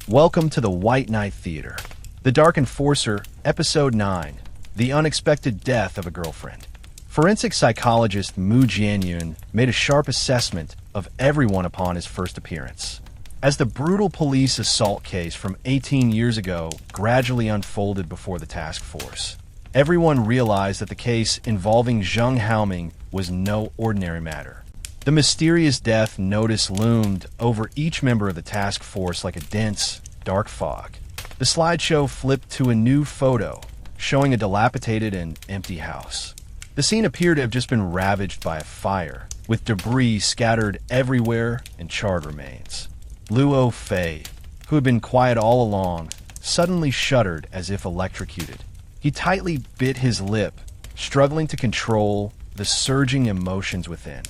Welcome to the White Knight Theater. The Dark Enforcer, Episode 9, The Unexpected Death of a Girlfriend. Forensic psychologist Mu Jianyun made a sharp assessment of everyone upon his first appearance. As the brutal police assault case from 18 years ago gradually unfolded before the task force, everyone realized that the case involving Zheng Haoming was no ordinary matter. The mysterious death notice loomed over each member of the task force like a dense, dark fog. The slideshow flipped to a new photo, showing a dilapidated and empty house. The scene appeared to have just been ravaged by a fire, with debris scattered everywhere and charred remains. Luo Fei, who had been quiet all along, suddenly shuddered as if electrocuted. He tightly bit his lip, struggling to control the surging emotions within.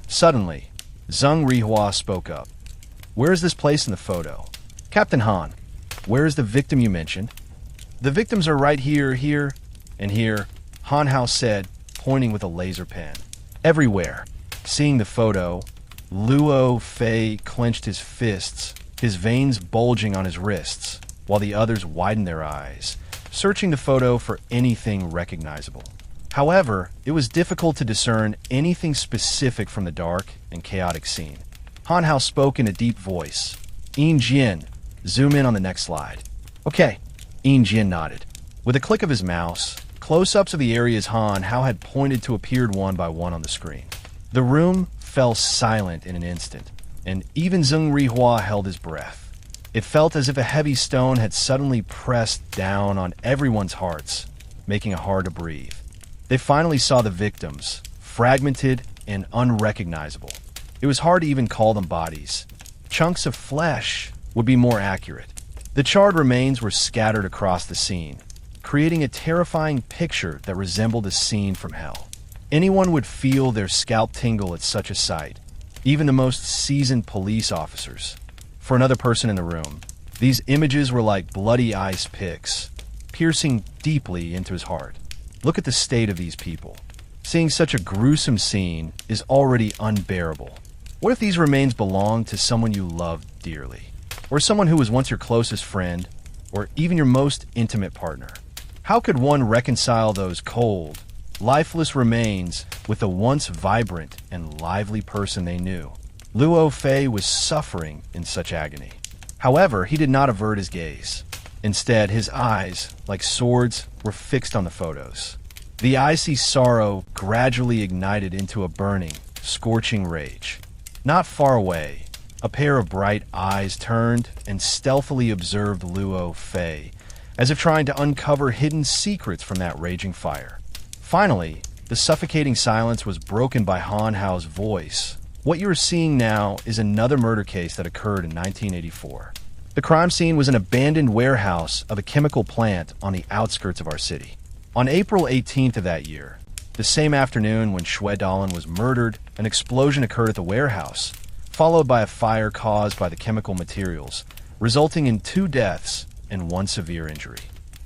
Suddenly, Zheng Rihua spoke up. "Where is this place in the photo? Captain Han, where is the victim you mentioned?" "The victims are right here, here, and here," Han Hao said, pointing with a laser pen. "Everywhere." Seeing the photo, Luo Fei clenched his fists, his veins bulging on his wrists, while the others widened their eyes, searching the photo for anything recognizable. However, it was difficult to discern anything specific from the dark and chaotic scene. Han Hao spoke in a deep voice. "Yin Jin, zoom in on the next slide." "Okay." Yin Jin nodded. With a click of his mouse, close-ups of the areas Han Hao had pointed to appeared one by one on the screen. The room fell silent in an instant, and even Zheng Rihua held his breath. It felt as if a heavy stone had suddenly pressed down on everyone's hearts, making it hard to breathe. They finally saw the victims, fragmented and unrecognizable. It was hard to even call them bodies. Chunks of flesh would be more accurate. The charred remains were scattered across the scene, creating a terrifying picture that resembled a scene from hell. Anyone would feel their scalp tingle at such a sight, even the most seasoned police officers. For another person in the room, these images were like bloody ice picks, piercing deeply into his heart. Look at the state of these people. Seeing such a gruesome scene is already unbearable. What if these remains belong to someone you loved dearly? Or someone who was once your closest friend, or even your most intimate partner? How could one reconcile those cold, lifeless remains with the once vibrant and lively person they knew? Luo Fei was suffering in such agony. However, he did not avert his gaze. Instead, his eyes, like swords, were fixed on the photos. The icy sorrow gradually ignited into a burning, scorching rage. Not far away, a pair of bright eyes turned and stealthily observed Luo Fei, as if trying to uncover hidden secrets from that raging fire. Finally, the suffocating silence was broken by Han Hao's voice. "What you are seeing now is another murder case that occurred in 1984. The crime scene was an abandoned warehouse of a chemical plant on the outskirts of our city. On April 18th of that year, the same afternoon when Xue Dalan was murdered, an explosion occurred at the warehouse, followed by a fire caused by the chemical materials, resulting in 2 deaths and 1 severe injury.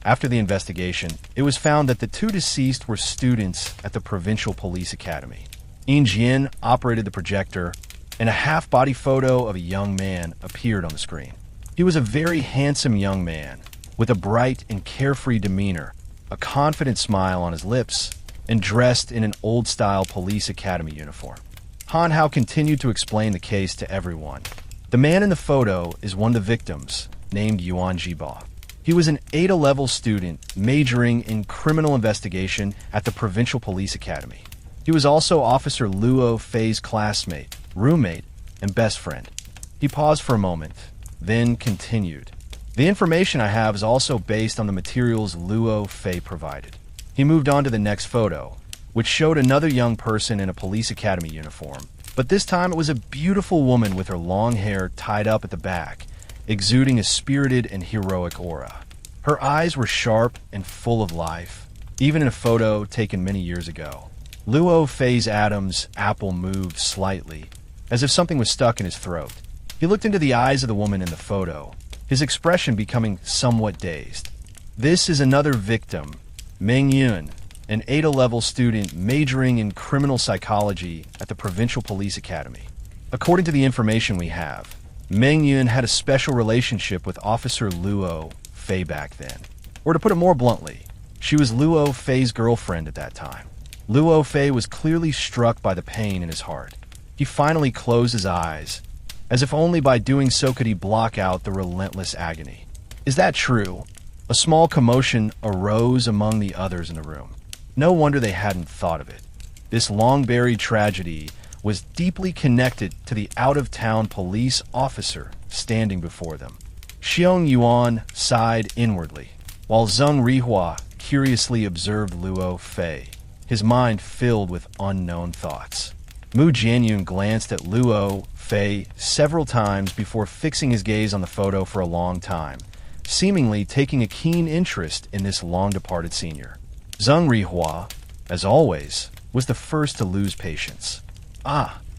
After the investigation, it was found that the 2 deceased were students at the Provincial Police Academy. Yin Jin operated the projector, and a half-body photo of a young man appeared on the screen. He was a very handsome young man, with a bright and carefree demeanor, a confident smile on his lips, and dressed in an old-style police academy uniform. Han Hao continued to explain the case to everyone. The man in the photo is one of the victims, named Yuan Jiba. He was an Ada-level student majoring in criminal investigation at the Provincial Police Academy. He was also Officer Luo Fei's classmate, roommate, and best friend. He paused for a moment, then continued. "The information I have is also based on the materials Luo Fei provided." He moved on to the next photo, which showed another young person in a police academy uniform. But this time it was a beautiful woman with her long hair tied up at the back, exuding a spirited and heroic aura. Her eyes were sharp and full of life, even in a photo taken many years ago. Luo Fei's Adam's apple moved slightly, as if something was stuck in his throat. He looked into the eyes of the woman in the photo, his expression becoming somewhat dazed. "This is another victim, Meng Yun, an Ada-level student majoring in criminal psychology at the Provincial Police Academy. According to the information we have, Meng Yun had a special relationship with Officer Luo Fei back then. Or to put it more bluntly, she was Luo Fei's girlfriend at that time. Luo Fei was clearly struck by the pain in his heart. He finally closed his eyes, as if only by doing so could he block out the relentless agony. Is that true? A small commotion arose among the others in the room. No wonder they hadn't thought of it. This long-buried tragedy was deeply connected to the out-of-town police officer standing before them. Xiong Yuan sighed inwardly, while Zheng Rihua curiously observed Luo Fei, his mind filled with unknown thoughts. Mu Jianyun glanced at Luo Fei several times before fixing his gaze on the photo for a long time, seemingly taking a keen interest in this long-departed senior. Zheng Rihua, as always, was the first to lose patience.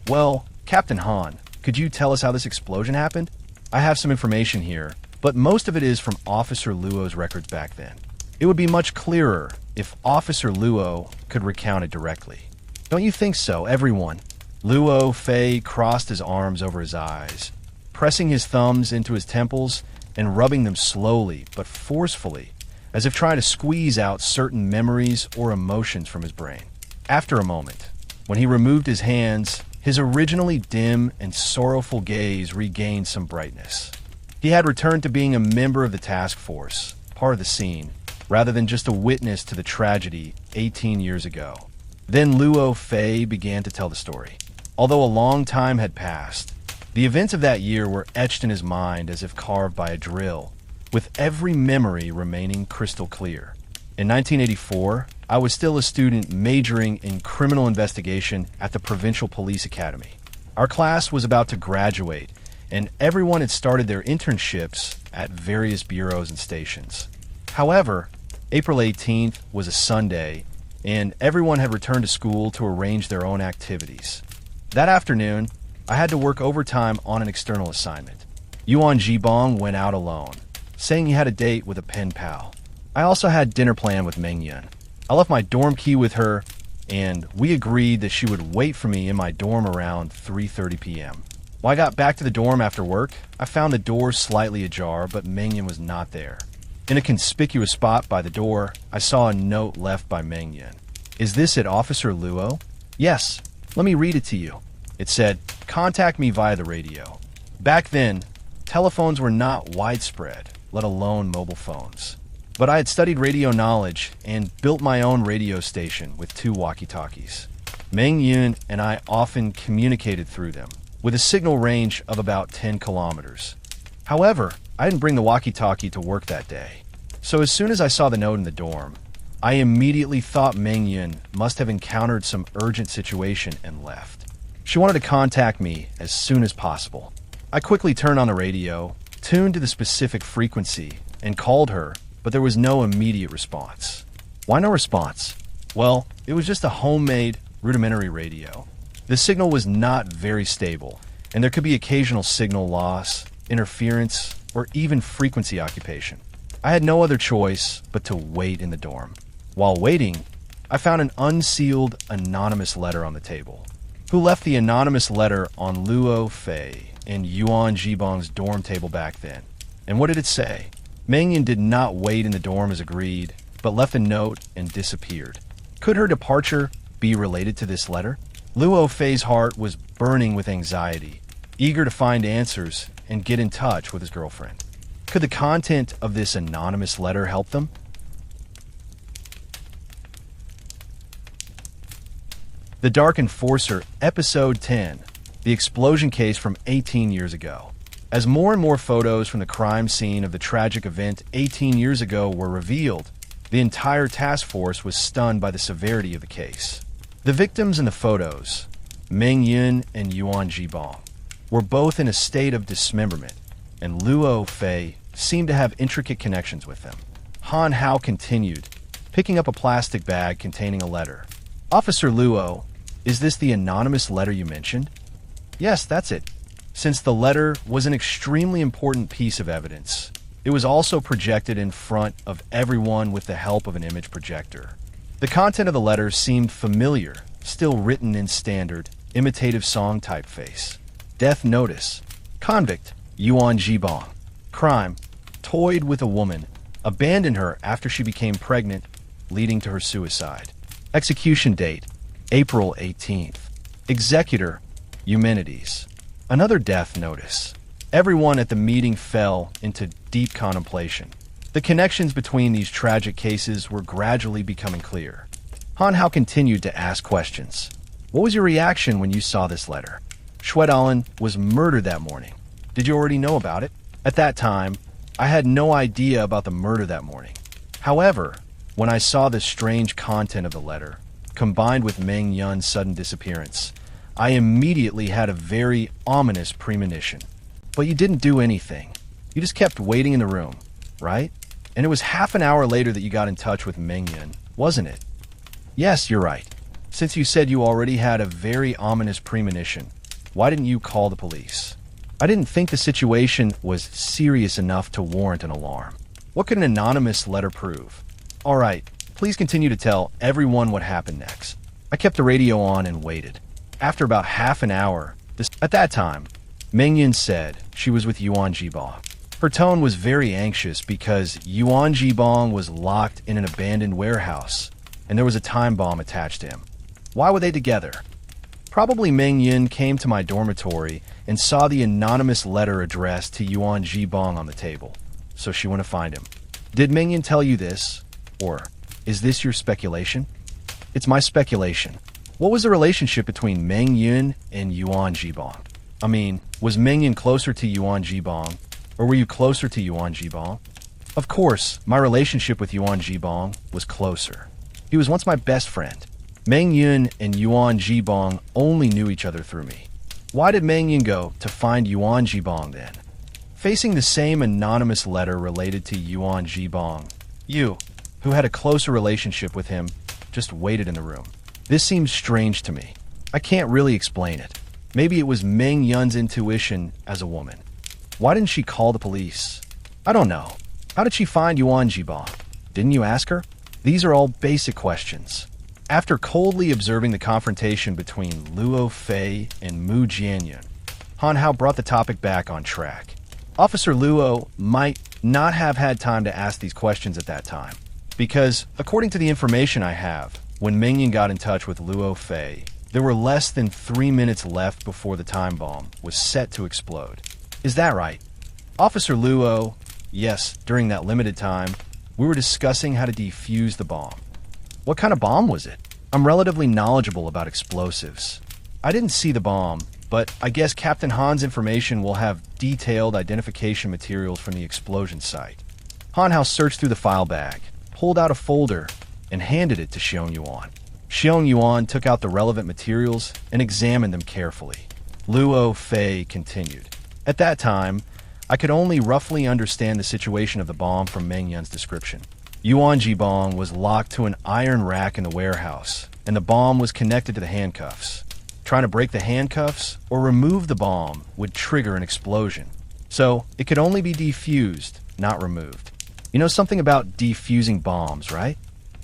Well, Captain Han, could you tell us how this explosion happened? I have some information here, but most of it is from Officer Luo's records back then. It would be much clearer if Officer Luo could recount it directly. Don't you think so, everyone? Luo Fei crossed his arms over his eyes, pressing his thumbs into his temples and rubbing them slowly but forcefully, as if trying to squeeze out certain memories or emotions from his brain. After a moment, when he removed his hands, his originally dim and sorrowful gaze regained some brightness. He had returned to being a member of the task force, part of the scene, rather than just a witness to the tragedy 18 years ago. Then Luo Fei began to tell the story. Although a long time had passed, the events of that year were etched in his mind as if carved by a drill, with every memory remaining crystal clear. In 1984, I was still a student majoring in criminal investigation at the Provincial Police Academy. Our class was about to graduate, and everyone had started their internships at various bureaus and stations. However, April 18th was a Sunday, and everyone had returned to school to arrange their own activities. That afternoon, I had to work overtime on an external assignment. Yuan Jibong went out alone, saying he had a date with a pen pal. I also had dinner planned with Meng Yun. I left my dorm key with her, and we agreed that she would wait for me in my dorm around 3:30 p.m. When I got back to the dorm after work, I found the door slightly ajar, but Meng Yun was not there. In a conspicuous spot by the door, I saw a note left by Meng Yun. Is this at Officer Luo? Yes. Let me read it to you. It said, contact me via the radio. Back then, telephones were not widespread, let alone mobile phones. But I had studied radio knowledge and built my own radio station with 2 walkie-talkies. Meng Yun and I often communicated through them, with a signal range of about 10 kilometers. However, I didn't bring the walkie-talkie to work that day. So as soon as I saw the note in the dorm, I immediately thought Meng Yun must have encountered some urgent situation and left. She wanted to contact me as soon as possible. I quickly turned on the radio, tuned to the specific frequency, and called her, but there was no immediate response. Why no response? Well, it was just a homemade, rudimentary radio. The signal was not very stable, and there could be occasional signal loss, interference, or even frequency occupation. I had no other choice but to wait in the dorm. While waiting, I found an unsealed, anonymous letter on the table. Who left the anonymous letter on Luo Fei and Yuan Jibong's dorm table back then? And what did it say? Meng Yun did not wait in the dorm as agreed, but left a note and disappeared. Could her departure be related to this letter? Luo Fei's heart was burning with anxiety, eager to find answers and get in touch with his girlfriend. Could the content of this anonymous letter help them? The Dark Enforcer, Episode 10, the explosion case from 18 years ago. As more and more photos from the crime scene of the tragic event 18 years ago were revealed, the entire task force was stunned by the severity of the case. The victims in the photos, Meng Yun and Yuan Jibong, were both in a state of dismemberment, and Luo Fei seemed to have intricate connections with them. Han Hao continued, picking up a plastic bag containing a letter. Officer Luo, is this the anonymous letter you mentioned? Yes, that's it. Since the letter was an extremely important piece of evidence, it was also projected in front of everyone with the help of an image projector. The content of the letter seemed familiar, still written in standard, imitative song typeface. Death notice. Convict. Yuan Jibong. Crime: toyed with a woman, abandoned her after she became pregnant, leading to her suicide. Execution date: April 18th. Executor: Eumenides. Another death notice. Everyone at the meeting fell into deep contemplation. The connections between these tragic cases were gradually becoming clear. Han Hao continued to ask questions. What was your reaction when you saw this letter? Shwedalan was murdered that morning. Did you already know about it? At that time, I had no idea about the murder that morning. However, when I saw the strange content of the letter, combined with Meng Yun's sudden disappearance, I immediately had a very ominous premonition. But you didn't do anything. You just kept waiting in the room, right? And it was half an hour later that you got in touch with Meng Yun, wasn't it? Yes, you're right. Since you said you already had a very ominous premonition, why didn't you call the police? I didn't think the situation was serious enough to warrant an alarm. What could an anonymous letter prove? All right, please continue to tell everyone what happened next. I kept the radio on and waited. After about half an hour, at that time, Meng Yun said she was with Yuan Jibong. Her tone was very anxious because Yuan Jibong was locked in an abandoned warehouse, and there was a time bomb attached to him. Why were they together? Probably Meng Yun came to my dormitory and saw the anonymous letter addressed to Yuan Jibong on the table, so she went to find him. Did Meng Yun tell you this? Or is this your speculation? It's my speculation. What was the relationship between Meng Yun and Yuan Jibong? I mean, was Meng Yun closer to Yuan Jibong, or were you closer to Yuan Jibong? Of course, my relationship with Yuan Jibong was closer. He was once my best friend. Meng Yun and Yuan Jibong only knew each other through me. Why did Meng Yun go to find Yuan Jibong then? Facing the same anonymous letter related to Yuan Jibong, you, who had a closer relationship with him, just waited in the room. This seems strange to me. I can't really explain it. Maybe it was Meng Yun's intuition as a woman. Why didn't she call the police? I don't know. How did she find Yuan Jibong? Didn't you ask her? These are all basic questions. After coldly observing the confrontation between Luo Fei and Mu Jianyun, Han Hao brought the topic back on track. Officer Luo might not have had time to ask these questions at that time, because, according to the information I have, when Meng Yun got in touch with Luo Fei, there were less than 3 minutes left before the time bomb was set to explode. Is that right? Officer Luo, yes, during that limited time, we were discussing how to defuse the bomb. What kind of bomb was it? I'm relatively knowledgeable about explosives. I didn't see the bomb, but I guess Captain Han's information will have detailed identification materials from the explosion site. Han Hao searched through the file bag, pulled out a folder, and handed it to Xiong Yuan. Xiong Yuan took out the relevant materials and examined them carefully. Luo Fei continued. At that time, I could only roughly understand the situation of the bomb from Meng Yun's description. Yuan Jibong was locked to an iron rack in the warehouse, and the bomb was connected to the handcuffs. Trying to break the handcuffs or remove the bomb would trigger an explosion. So, it could only be defused, not removed. You know something about defusing bombs, right?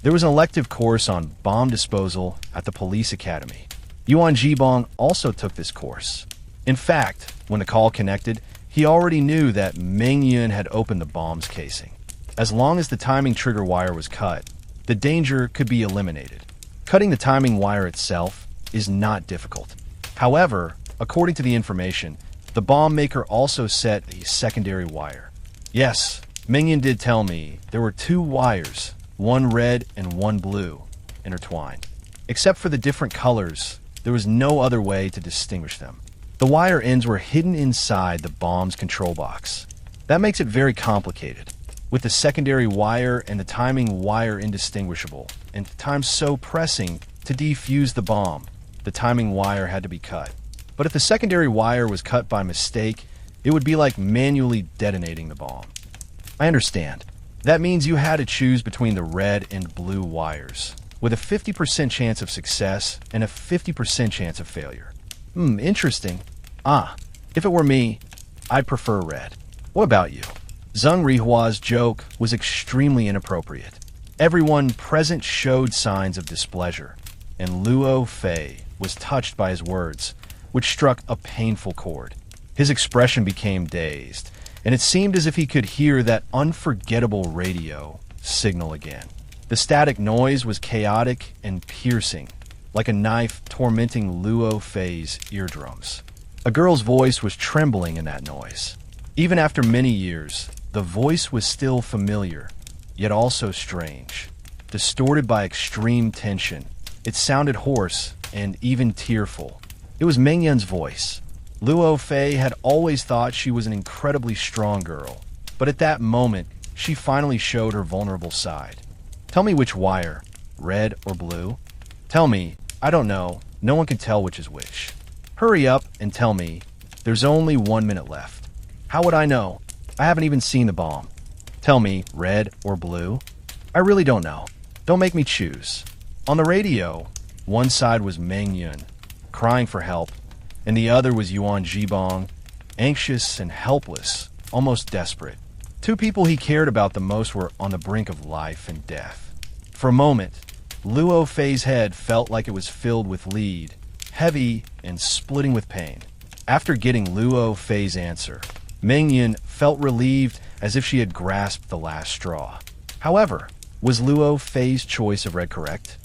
There was an elective course on bomb disposal at the police academy. Yuan Jibong also took this course. In fact, when the call connected, he already knew that Meng Yun had opened the bomb's casing. As long as the timing trigger wire was cut, the danger could be eliminated. Cutting the timing wire itself is not difficult. However, according to the information, the bomb maker also set a secondary wire. Yes, Meng Yun did tell me there were 2 wires, one red and one blue, intertwined. Except for the different colors, there was no other way to distinguish them. The wire ends were hidden inside the bomb's control box. That makes it very complicated. With the secondary wire and the timing wire indistinguishable, and time so pressing to defuse the bomb, the timing wire had to be cut. But if the secondary wire was cut by mistake, it would be like manually detonating the bomb. I understand. That means you had to choose between the red and blue wires, with a 50% chance of success and a 50% chance of failure. Interesting. If it were me, I'd prefer red. What about you? Zheng Rihua's joke was extremely inappropriate. Everyone present showed signs of displeasure, and Luo Fei was touched by his words, which struck a painful chord. His expression became dazed, and it seemed as if he could hear that unforgettable radio signal again. The static noise was chaotic and piercing, like a knife tormenting Luo Fei's eardrums. A girl's voice was trembling in that noise. Even after many years, the voice was still familiar, yet also strange. Distorted by extreme tension, it sounded hoarse and even tearful. It was Meng Yun's voice. Luo Fei had always thought she was an incredibly strong girl, but at that moment, she finally showed her vulnerable side. Tell me which wire, red or blue? Tell me, I don't know, no one can tell which is which. Hurry up and tell me, there's only 1 minute left. How would I know? I haven't even seen the bomb. Tell me, red or blue? I really don't know. Don't make me choose. On the radio, one side was Meng Yun, crying for help, and the other was Yuan Jibong, anxious and helpless, almost desperate. Two people he cared about the most were on the brink of life and death. For a moment, Luo Fei's head felt like it was filled with lead, heavy and splitting with pain. After getting Luo Fei's answer, Meng Yun felt relieved as if she had grasped the last straw. However, was Luo Fei's choice of red correct?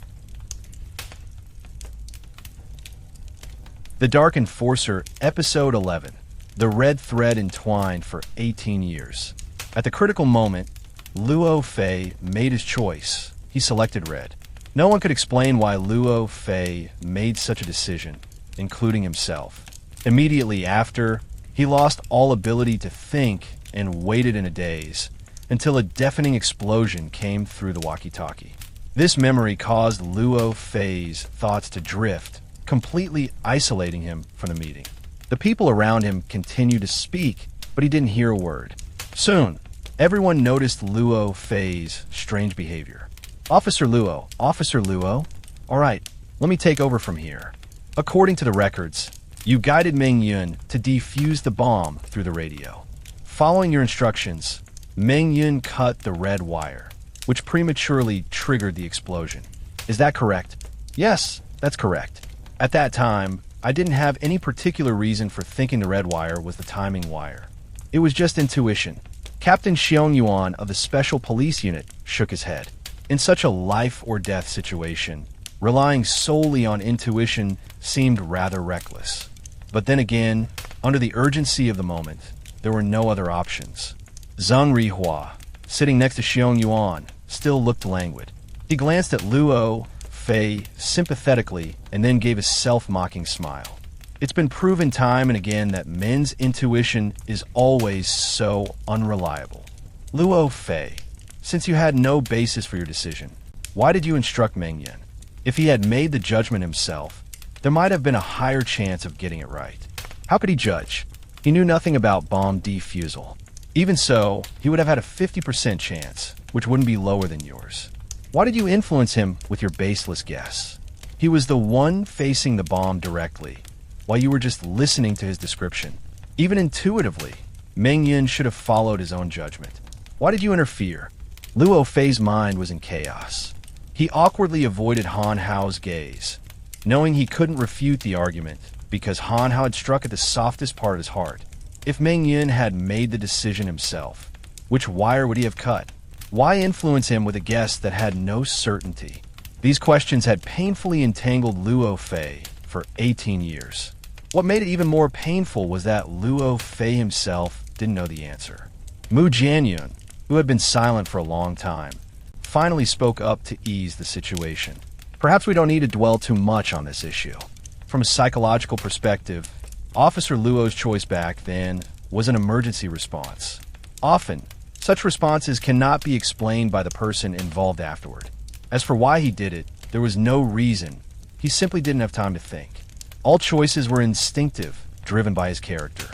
The Dark Enforcer, Episode 11. The red thread entwined for 18 years. At the critical moment, Luo Fei made his choice. He selected red. No one could explain why Luo Fei made such a decision, including himself. Immediately after, he lost all ability to think and waited in a daze until a deafening explosion came through the walkie-talkie. This memory caused Luo Fei's thoughts to drift, completely isolating him from the meeting. The people around him continued to speak, but he didn't hear a word. Soon, everyone noticed Luo Fei's strange behavior. Officer Luo, all right, let me take over from here. According to the records, you guided Meng Yun to defuse the bomb through the radio. Following your instructions, Meng Yun cut the red wire, which prematurely triggered the explosion. Is that correct? Yes, that's correct. At that time, I didn't have any particular reason for thinking the red wire was the timing wire. It was just intuition. Captain Xiong Yuan of the Special Police Unit shook his head. In such a life-or-death situation, relying solely on intuition seemed rather reckless. But then again, under the urgency of the moment, there were no other options. Zhang Rihua, sitting next to Xiong Yuan, still looked languid. He glanced at Luo Fei sympathetically and then gave a self-mocking smile. It's been proven time and again that men's intuition is always so unreliable. Luo Fei, since you had no basis for your decision, why did you instruct Meng Yun? If he had made the judgment himself, there might have been a higher chance of getting it right. How could he judge? He knew nothing about bomb defusal. Even so, he would have had a 50% chance, which wouldn't be lower than yours. Why did you influence him with your baseless guess? He was the one facing the bomb directly, while you were just listening to his description. Even intuitively, Meng Yun should have followed his own judgment. Why did you interfere? Luo Fei's mind was in chaos. He awkwardly avoided Han Hao's gaze, knowing he couldn't refute the argument because Han Hao had struck at the softest part of his heart. If Meng Yun had made the decision himself, which wire would he have cut? Why influence him with a guess that had no certainty? These questions had painfully entangled Luo Fei for 18 years. What made it even more painful was that Luo Fei himself didn't know the answer. Mu Jianyun, who had been silent for a long time, finally spoke up to ease the situation. Perhaps we don't need to dwell too much on this issue. From a psychological perspective, Officer Luo's choice back then was an emergency response. Often, such responses cannot be explained by the person involved afterward. As for why he did it, there was no reason. He simply didn't have time to think. All choices were instinctive, driven by his character.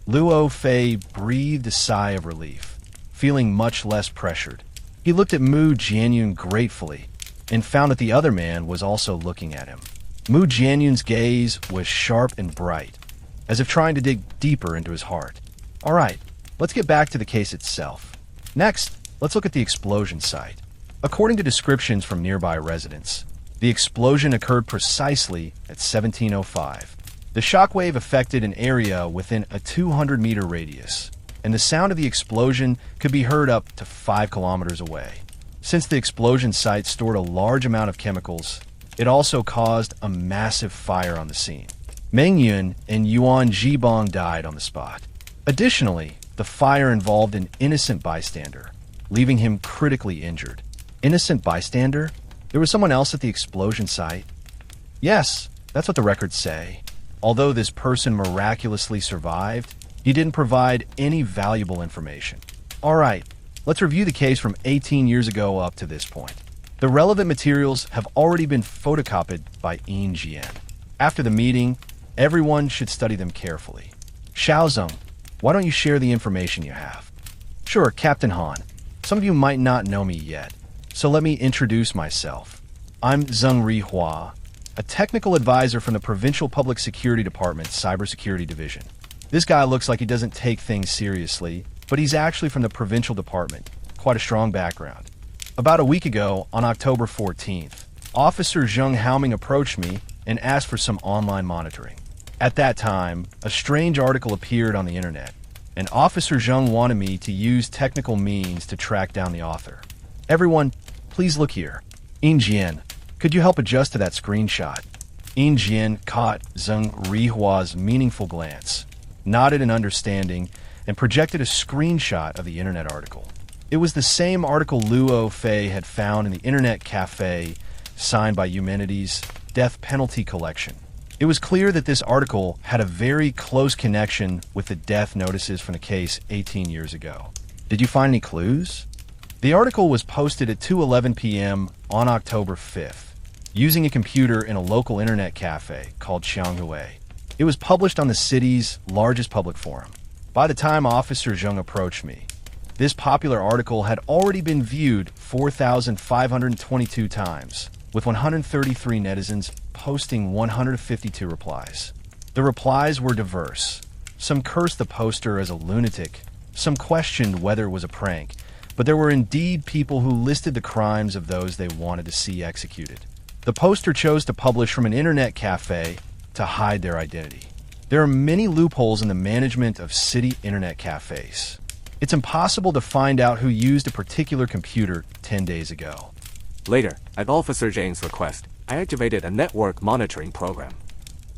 Luo Fei breathed a sigh of relief, feeling much less pressured. He looked at Mu Jianyun gratefully and found that the other man was also looking at him. Mu Jianyun's gaze was sharp and bright, as if trying to dig deeper into his heart. All right, let's get back to the case itself. Next, let's look at the explosion site. According to descriptions from nearby residents, the explosion occurred precisely at 17:05. The shockwave affected an area within a 200-meter radius, and the sound of the explosion could be heard up to 5 kilometers away. Since the explosion site stored a large amount of chemicals, it also caused a massive fire on the scene. Meng Yun and Yuan Jibong died on the spot. Additionally, the fire involved an innocent bystander, leaving him critically injured. Innocent bystander? There was someone else at the explosion site? Yes, that's what the records say. Although this person miraculously survived, he didn't provide any valuable information. Alright, let's review the case from 18 years ago up to this point. The relevant materials have already been photocopied by Yin Jian. After the meeting, everyone should study them carefully. Xiaozong, why don't you share the information you have? Sure, Captain Han. Some of you might not know me yet, so let me introduce myself. I'm Zheng Rihua, a technical advisor from the Provincial Public Security Department's Cybersecurity Division. This guy looks like he doesn't take things seriously, but he's actually from the provincial department. Quite a strong background. About a week ago, on October 14th, Officer Zheng Haoming approached me and asked for some online monitoring. At that time, a strange article appeared on the internet, and Officer Zheng wanted me to use technical means to track down the author. Everyone, please look here. Yin Jian, could you help adjust to that screenshot? Yin Jian caught Zheng Rihua's meaningful glance, nodded in understanding, and projected a screenshot of the internet article. It was the same article Luo Fei had found in the internet cafe signed by Humanity's Death Penalty Collection. It was clear that this article had a very close connection with the death notices from the case 18 years ago. Did you find any clues? The article was posted at 2:11 p.m. on October 5th, using a computer in a local internet cafe called Xianghui. It was published on the city's largest public forum. By the time Officer Zheng approached me, this popular article had already been viewed 4,522 times, with 133 netizens posting 152 replies. The replies were diverse. Some cursed the poster as a lunatic, some questioned whether it was a prank, but there were indeed people who listed the crimes of those they wanted to see executed. The poster chose to publish from an internet cafe to hide their identity. There are many loopholes in the management of city internet cafes. It's impossible to find out who used a particular computer 10 days ago. Later, at Officer Zheng's request, I activated a network monitoring program.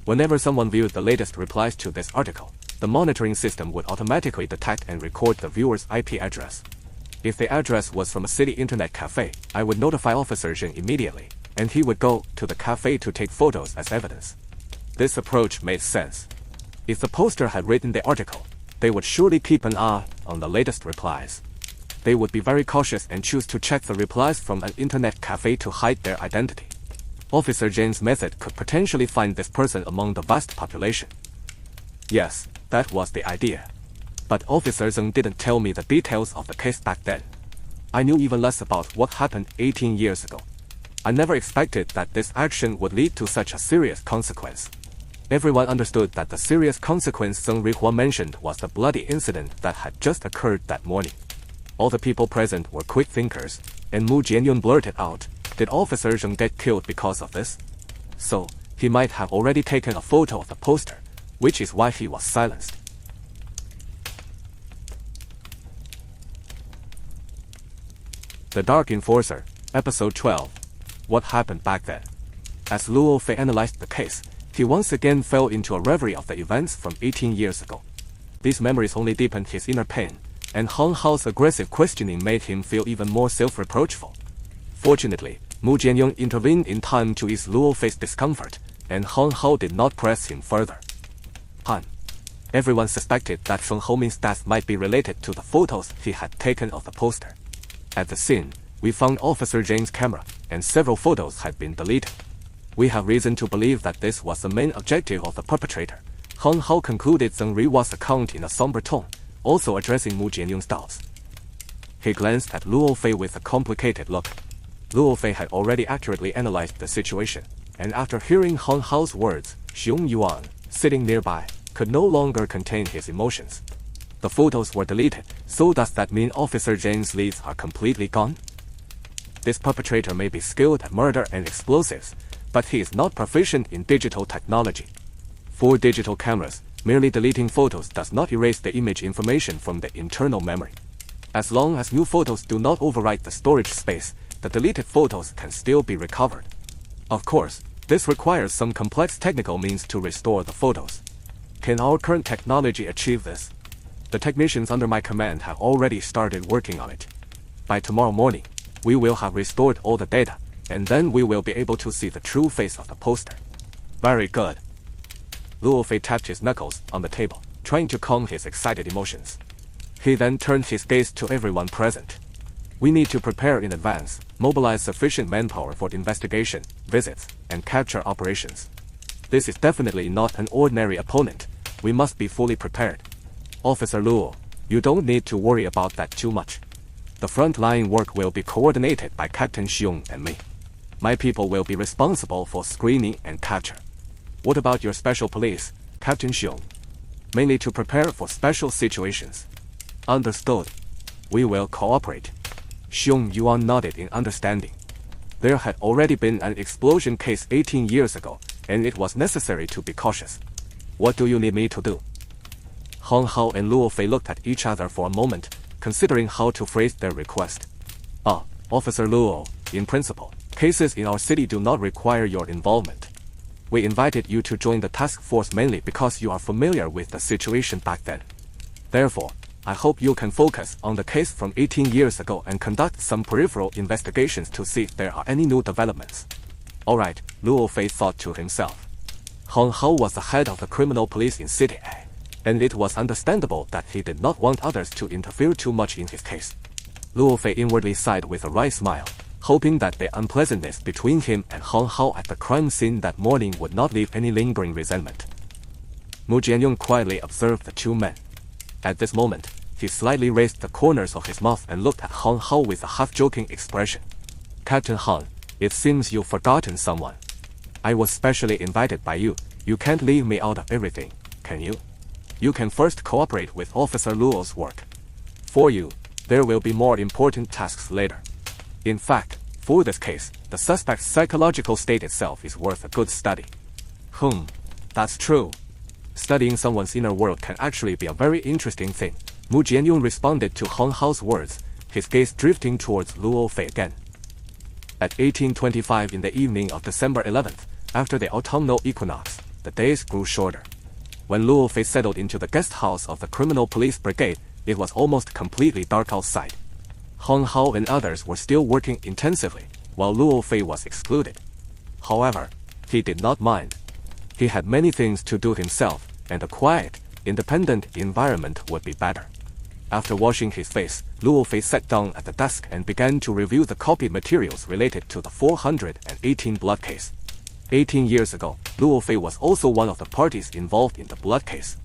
Whenever someone viewed the latest replies to this article, the monitoring system would automatically detect and record the viewer's IP address. If the address was from a city internet cafe, I would notify Officer Zheng immediately, and he would go to the cafe to take photos as evidence. This approach made sense. If the poster had written the article, they would surely keep an eye on the latest replies. They would be very cautious and choose to check the replies from an internet cafe to hide their identity. Officer Zheng's method could potentially find this person among the vast population. Yes, that was the idea. But Officer Zheng didn't tell me the details of the case back then. I knew even less about what happened 18 years ago. I never expected that this action would lead to such a serious consequence. Everyone understood that the serious consequence Zheng Rihua mentioned was the bloody incident that had just occurred that morning. All the people present were quick thinkers, and Mu Jianyun blurted out, "Did Officer Zheng get killed because of this?" So, he might have already taken a photo of the poster, which is why he was silenced. The Dark Enforcer, Episode 12. What happened back then? As Luo Fei analyzed the case, he once again fell into a reverie of the events from 18 years ago. These memories only deepened his inner pain, and Han Hao's aggressive questioning made him feel even more self-reproachful. Fortunately, Mu Jianyun intervened in time to ease Luo Fei's discomfort, and Han Hao did not press him further. Han. Everyone suspected that Feng Haoming's death might be related to the photos he had taken of the poster. At the scene, we found Officer Zheng's camera, and several photos had been deleted. We have reason to believe that this was the main objective of the perpetrator. Han Hao concluded Zheng Rihua's account in a somber tone, also addressing Mu Jianyun's doubts. He glanced at Luo Fei with a complicated look. Luo Fei had already accurately analyzed the situation, and after hearing Han Hao's words, Xiong Yuan, sitting nearby, could no longer contain his emotions. The photos were deleted, so does that mean Officer Zheng's leads are completely gone? This perpetrator may be skilled at murder and explosives, but he is not proficient in digital technology. For digital cameras, merely deleting photos does not erase the image information from the internal memory. As long as new photos do not overwrite the storage space, the deleted photos can still be recovered. Of course, this requires some complex technical means to restore the photos. Can our current technology achieve this? The technicians under my command have already started working on it. By tomorrow morning, we will have restored all the data, and then we will be able to see the true face of the poster. Very good. Luo Fei tapped his knuckles on the table, trying to calm his excited emotions. He then turned his gaze to everyone present. We need to prepare in advance, mobilize sufficient manpower for investigation, visits, and capture operations. This is definitely not an ordinary opponent. We must be fully prepared. Officer Luo, you don't need to worry about that too much. The front-line work will be coordinated by Captain Xiong and me. My people will be responsible for screening and capture. What about your special police, Captain Xiong? Mainly to prepare for special situations. Understood. We will cooperate. Xiong Yuan nodded in understanding. There had already been an explosion case 18 years ago, and it was necessary to be cautious. What do you need me to do? Hong Hao and Luo Fei looked at each other for a moment, considering how to phrase their request. Officer Luo, in principle, cases in our city do not require your involvement. We invited you to join the task force mainly because you are familiar with the situation back then. Therefore, I hope you can focus on the case from 18 years ago and conduct some peripheral investigations to see if there are any new developments. Alright, Luo Fei thought to himself. Hong Hao was the head of the criminal police in City A, and it was understandable that he did not want others to interfere too much in his case. Luo Fei inwardly sighed with a wry smile, hoping that the unpleasantness between him and Hong Hao at the crime scene that morning would not leave any lingering resentment. Mu Jianyong quietly observed the two men. At this moment, he slightly raised the corners of his mouth and looked at Hong Hao with a half-joking expression. Captain Han, it seems you've forgotten someone. I was specially invited by you. You can't leave me out of everything, can you? You can first cooperate with Officer Luo's work. For you, there will be more important tasks later. In fact, for this case, the suspect's psychological state itself is worth a good study. That's true. Studying someone's inner world can actually be a very interesting thing. Mu Jianyong responded to Hong Hao's words, his gaze drifting towards Luo Fei again. At 1825 in the evening of December 11th, after the autumnal equinox, the days grew shorter. When Luo Fei settled into the guest house of the Criminal Police Brigade, it was almost completely dark outside. Hong Hao and others were still working intensively, while Luo Fei was excluded. However, he did not mind. He had many things to do himself, and a quiet, independent environment would be better. After washing his face, Luo Fei sat down at the desk and began to review the copied materials related to the 418 blood case. 18 years ago, Luo Fei was also one of the parties involved in the blood case.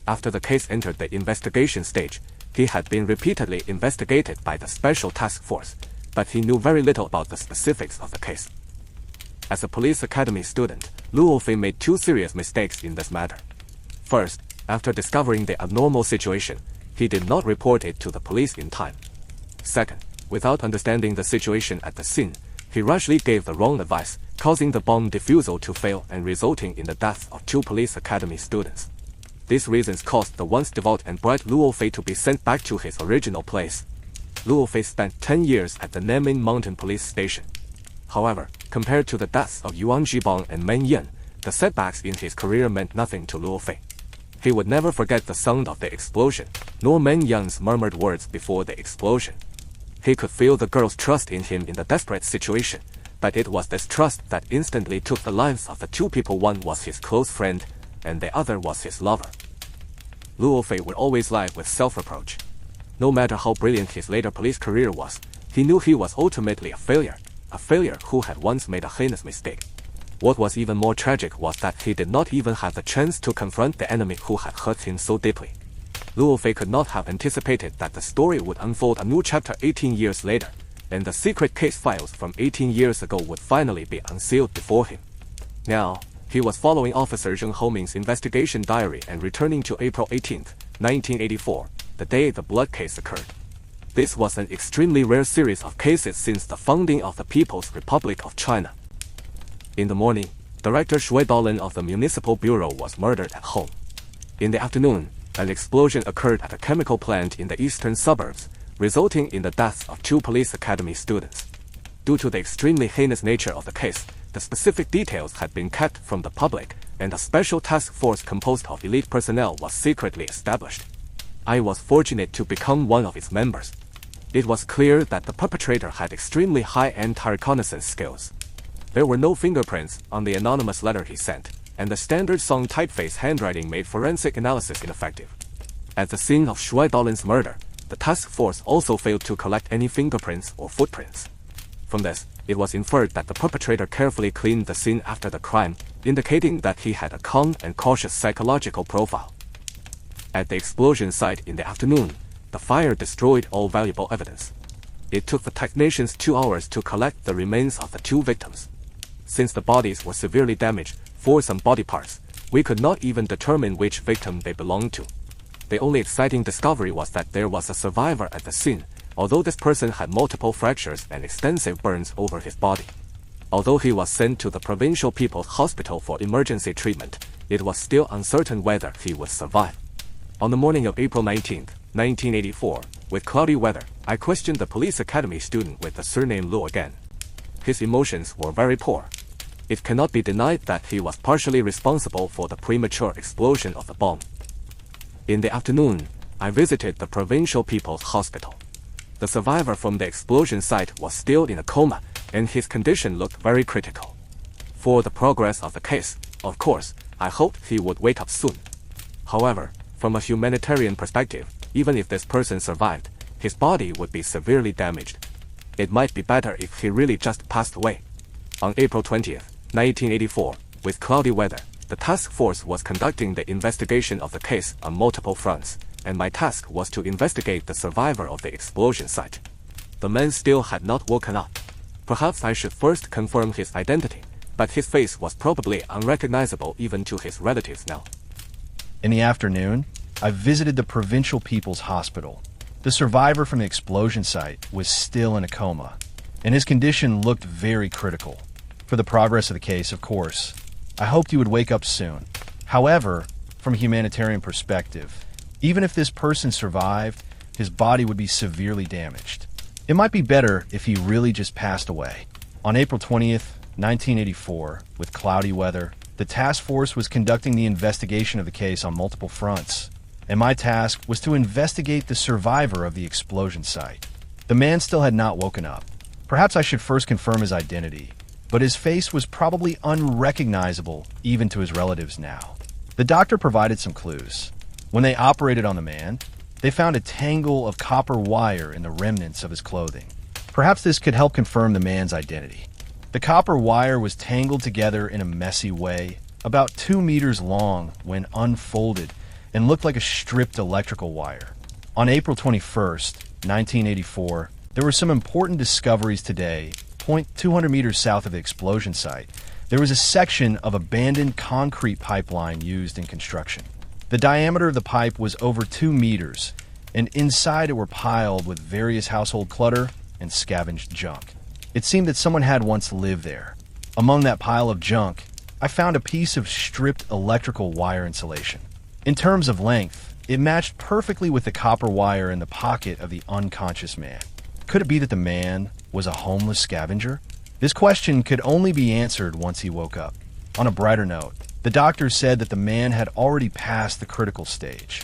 After the case entered the investigation stage, he had been repeatedly investigated by the Special Task Force, but he knew very little about the specifics of the case. As a police academy student, Luo Fei made two serious mistakes in this matter. First, after discovering the abnormal situation, he did not report it to the police in time. Second, without understanding the situation at the scene, he rashly gave the wrong advice, causing the bomb defusal to fail and resulting in the deaths of two police academy students. These reasons caused the once devout and bright Luo Fei to be sent back to his original place. Luo Fei spent 10 years at the Nanmin Mountain Police Station. However, compared to the deaths of Yuan Zhibang and Meng Yan, the setbacks in his career meant nothing to Luo Fei. He would never forget the sound of the explosion, nor Meng Yan's murmured words before the explosion. He could feel the girl's trust in him in the desperate situation, but it was this trust that instantly took the lives of the two people. One was his close friend, and the other was his lover. Luo Fei would always lie with self-reproach. No matter how brilliant his later police career was, he knew he was ultimately a failure who had once made a heinous mistake. What was even more tragic was that he did not even have the chance to confront the enemy who had hurt him so deeply. Luo Fei could not have anticipated that the story would unfold a new chapter 18 years later, and the secret case files from 18 years ago would finally be unsealed before him. Now, he was following Officer Zheng Homing's investigation diary and returning to April 18, 1984, the day the blood case occurred. This was an extremely rare series of cases since the founding of the People's Republic of China. In the morning, Director Shui Daolin of the Municipal Bureau was murdered at home. In the afternoon, an explosion occurred at a chemical plant in the eastern suburbs, resulting in the deaths of 2 police academy students. Due to the extremely heinous nature of the case, the specific details had been kept from the public, and a special task force composed of elite personnel was secretly established. I was fortunate to become one of its members. It was clear that the perpetrator had extremely high anti-reconnaissance skills. There were no fingerprints on the anonymous letter he sent, and the standard Song typeface handwriting made forensic analysis ineffective. At the scene of Shui Daolin's murder, the task force also failed to collect any fingerprints or footprints. From this, it was inferred that the perpetrator carefully cleaned the scene after the crime, indicating that he had a calm and cautious psychological profile. At the explosion site in the afternoon, the fire destroyed all valuable evidence. It took the technicians 2 hours to collect the remains of the 2 victims. Since the bodies were severely damaged, for some body parts, we could not even determine which victim they belonged to. The only exciting discovery was that there was a survivor at the scene, although this person had multiple fractures and extensive burns over his body. Although he was sent to the Provincial People's Hospital for emergency treatment, it was still uncertain whether he would survive. On the morning of April 19, 1984, with cloudy weather, I questioned the police academy student with the surname Luo again. His emotions were very poor. It cannot be denied that he was partially responsible for the premature explosion of the bomb. In the afternoon, I visited the Provincial People's Hospital. The survivor from the explosion site was still in a coma, and his condition looked very critical. For the progress of the case, of course, I hoped he would wake up soon. However, from a humanitarian perspective, even if this person survived, his body would be severely damaged. It might be better if he really just passed away. On April 20, 1984, with cloudy weather, the task force was conducting the investigation of the case on multiple fronts, and my task was to investigate the survivor of the explosion site. The man still had not woken up. Perhaps I should first confirm his identity, but his face was probably unrecognizable even to his relatives now. In the afternoon, I visited the Provincial People's Hospital. The survivor from the explosion site was still in a coma, and his condition looked very critical. For the progress of the case, of course, I hoped he would wake up soon. However, from a humanitarian perspective, even if this person survived, his body would be severely damaged. It might be better if he really just passed away. On April 20th, 1984, with cloudy weather, the task force was conducting the investigation of the case on multiple fronts, and my task was to investigate the survivor of the explosion site. The man still had not woken up. Perhaps I should first confirm his identity, but his face was probably unrecognizable even to his relatives now. The doctor provided some clues. When they operated on the man, they found a tangle of copper wire in the remnants of his clothing. Perhaps this could help confirm the man's identity. The copper wire was tangled together in a messy way, about 2 meters long when unfolded, and looked like a stripped electrical wire. On April 21st, 1984, there were some important discoveries today. 200 meters south of the explosion site, there was a section of abandoned concrete pipeline used in construction. The diameter of the pipe was over 2 meters, and inside it were piled with various household clutter and scavenged junk. It seemed that someone had once lived there. Among that pile of junk, I found a piece of stripped electrical wire insulation. In terms of length, it matched perfectly with the copper wire in the pocket of the unconscious man. Could it be that the man was a homeless scavenger? This question could only be answered once he woke up. On a brighter note, the doctor said that the man had already passed the critical stage.